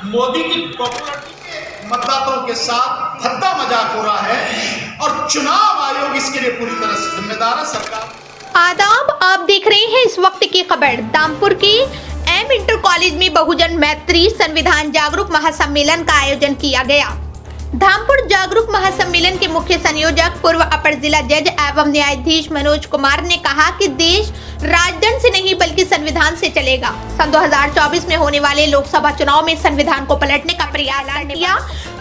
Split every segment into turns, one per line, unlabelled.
मोदी की पॉपुलरिटी के मतदाताओं के साथ भद्दा मजाक हो रहा है और चुनाव आयोग इसके लिए पूरी तरह से जिम्मेदार है। सरकार
आदाब, आप देख रहे हैं इस वक्त की खबर। दामपुर की एम इंटर कॉलेज में बहुजन मैत्री संविधान जागरूक महासम्मेलन का आयोजन किया गया। धामपुर जागरूक महासम्मेलन के मुख्य संयोजक पूर्व अपर जिला जज एवं न्यायाधीश मनोज कुमार ने कहा कि देश राजदंड से नहीं बल्कि संविधान से चलेगा। सन 2024 में होने वाले लोकसभा चुनाव में संविधान को पलटने का प्रयास किया।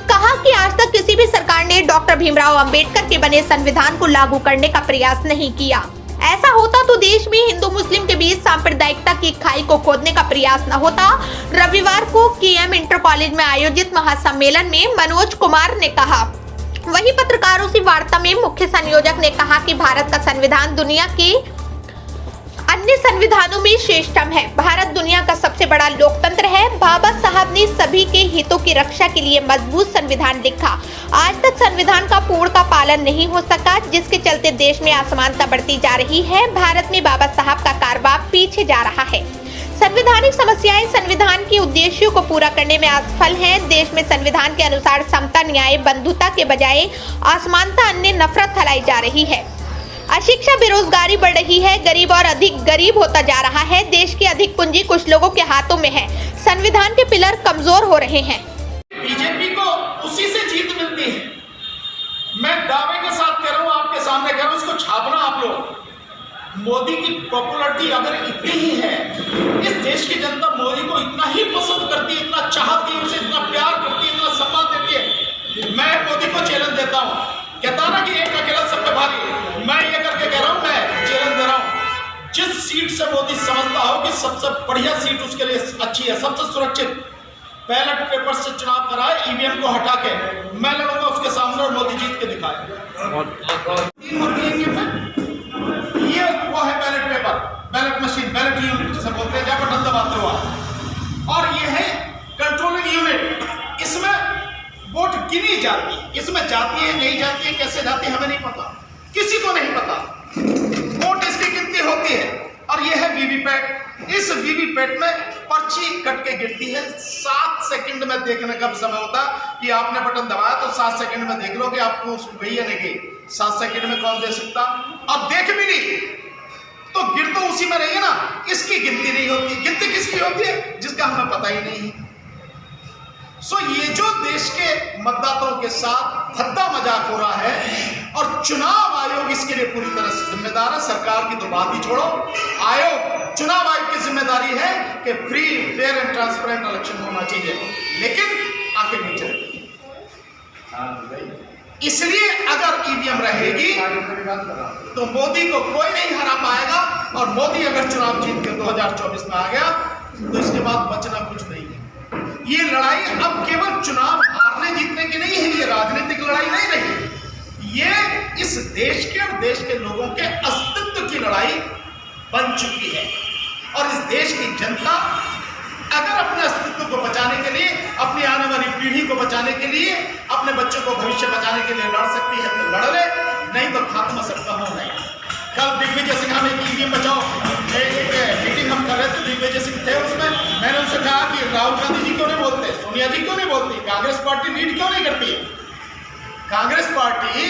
कहा कि आज तक किसी भी सरकार ने डॉक्टर भीमराव अंबेडकर के बने संविधान को लागू करने का प्रयास नहीं किया। ऐसा होता तो देश में हिंदू मुस्लिम के बीच सांप्रदायिकता की खाई को खोदने का प्रयास न होता। रविवार को केएम इंटर कॉलेज में आयोजित महासम्मेलन में मनोज कुमार ने कहा। वहीं पत्रकारों से वार्ता में मुख्य संयोजक ने कहा कि भारत का संविधान दुनिया के अन्य संविधानों में श्रेष्ठतम है। भारत दुनिया का सबसे बड़ा लोकतंत्र है। बाबा साहब ने सभी के हितों की रक्षा के लिए मजबूत संविधान लिखा। आज तक संविधान का पूर्ण का पालन नहीं हो सका, जिसके चलते देश में असमानता बढ़ती जा रही है। भारत में बाबा साहब का कारवां पीछे जा रहा है। संवैधानिक समस्याएं संविधान के उद्देश्यों को पूरा करने में असफल हैं। देश में संविधान के अनुसार समता, न्याय, बंधुता के बजाय असमानता, अन्य नफरत फैलाई जा रही है। अशिक्षा, बेरोजगारी बढ़ रही है। गरीब और अधिक गरीब होता जा रहा है। देश की अधिक पूंजी कुछ लोगों के हाथों में है। संविधान के पिलर कमजोर हो रहे हैं।
बीजेपी को उसी से जीत मिलती है। मैं दावे के साथ कह रहा हूं, आपके सामने कह रहा हूं, इसको छापना आप लोग। मोदी की पॉपुलरिटी अगर इतनी ही है, इस देश की जनता मोदी को इतना ही पसंद करती है, इतना चाहती है, उसे इतना प्यार करती है, इतना सम्मान देती है। मैं मोदी को चैलेंज देता हूं। कहता ना कि एक अकेला सब पे भारी, मैं ये करके कह रहा हूं, मैं चैलेंज दे रहा हूं। जिस सीट से मोदी समझता हो कि सबसे बढ़िया सीट उसके लिए अच्छी है, सबसे सुरक्षित, बैलेट पेपर से चुनाव कराए, ईवीएम को हटा के मैं लड़ूंगा उसके सामने और मोदी जीत के दिखाए। ये वो है ballot paper, ballot machine, ballot unit जिसे बोलते हैं, जब बटन दबाते हो। और ये है कंट्रोलिंग यूनिट। इसमें वोट गिनी जाती है। इसमें जाती है, नहीं जाती है, कैसे जाती है हमें नहीं पता, किसी को नहीं पता। वोट इसकी गिनती होती है और ये है वीवीपैट। इस वीवीपैट में पर्ची कट के गिरती है। 7 सेकंड में देखने का समय होता कि आपने बटन दबाया तो 7 सेकंड में देख लो कि आपको गई है नहीं गई। 7 सेकंड में कौन दे सकता? अब देख भी नहीं तो गिर तो उसी में रही है ना। इसकी गिनती नहीं होती। गिनती किसकी होती है? जिसका हमें पता ही नहीं है। ये जो देश के मतदाताओं के साथ भद्दा मजाक हो रहा है और चुनाव आयोग इसके लिए पूरी तरह से जिम्मेदार है। सरकार की तो बात ही छोड़ो, आयोग, चुनाव आयोग की जिम्मेदारी है कि free, fair and transparent election होना चाहिए, लेकिन आखिर नहीं चलेगी। इसलिए अगर ईवीएम रहेगी तो मोदी को कोई नहीं हरा पाएगा। और मोदी अगर चुनाव जीत के 2024 में आ गया तो इसके बाद बचना कुछ नहीं है। ये लड़ाई अब केवल चुनाव हारने जीतने की नहीं है, ये राजनीतिक लड़ाई नहीं रही। ये इस देश के और देश के लोगों के अस्तित्व की लड़ाई बन चुकी है। और इस देश की जनता अगर अपने अस्तित्व को बचाने के लिए, अपनी आने वाली पीढ़ी को बचाने के लिए, अपने बच्चों को भविष्य बचाने के लिए लड़ सकती है तो लड़ ले, नहीं तो खात्मा सकता हो नहीं। कल दिग्विजय सिंह ने ईवीएम बचाओ मीटिंग हम कर रहे थे, दिग्विजय सिंह थे उसमें। मैंने उनसे कहा कि राहुल गांधी जी क्यों नहीं बोलते, सोनिया जी क्यों नहीं बोलती, कांग्रेस पार्टी लीड क्यों नहीं करती? कांग्रेस पार्टी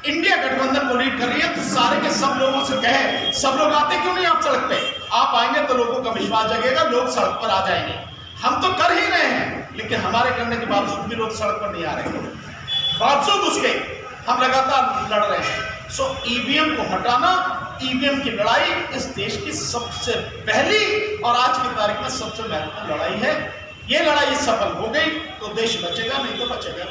इंडिया गठबंधन को लीड कर रही है, तो सारे के सब लोगों से कहे, सब लोग आते क्यों नहीं आप सड़क पे? आप आएंगे तो लोगों का विश्वास जगेगा, लोग सड़क पर आ जाएंगे। हम तो कर ही रहे हैं, लेकिन हमारे करने के बावजूद भी लोग सड़क पर नहीं आ रहे, बावजूद उसके हम लगातार लड़ रहे हैं। ईवीएम को हटाना, ईवीएम की लड़ाई इस देश की सबसे पहली और आज की तारीख में सबसे महत्वपूर्ण लड़ाई है। ये लड़ाई सफल हो गई तो देश बचेगा, नहीं तो बचेगा।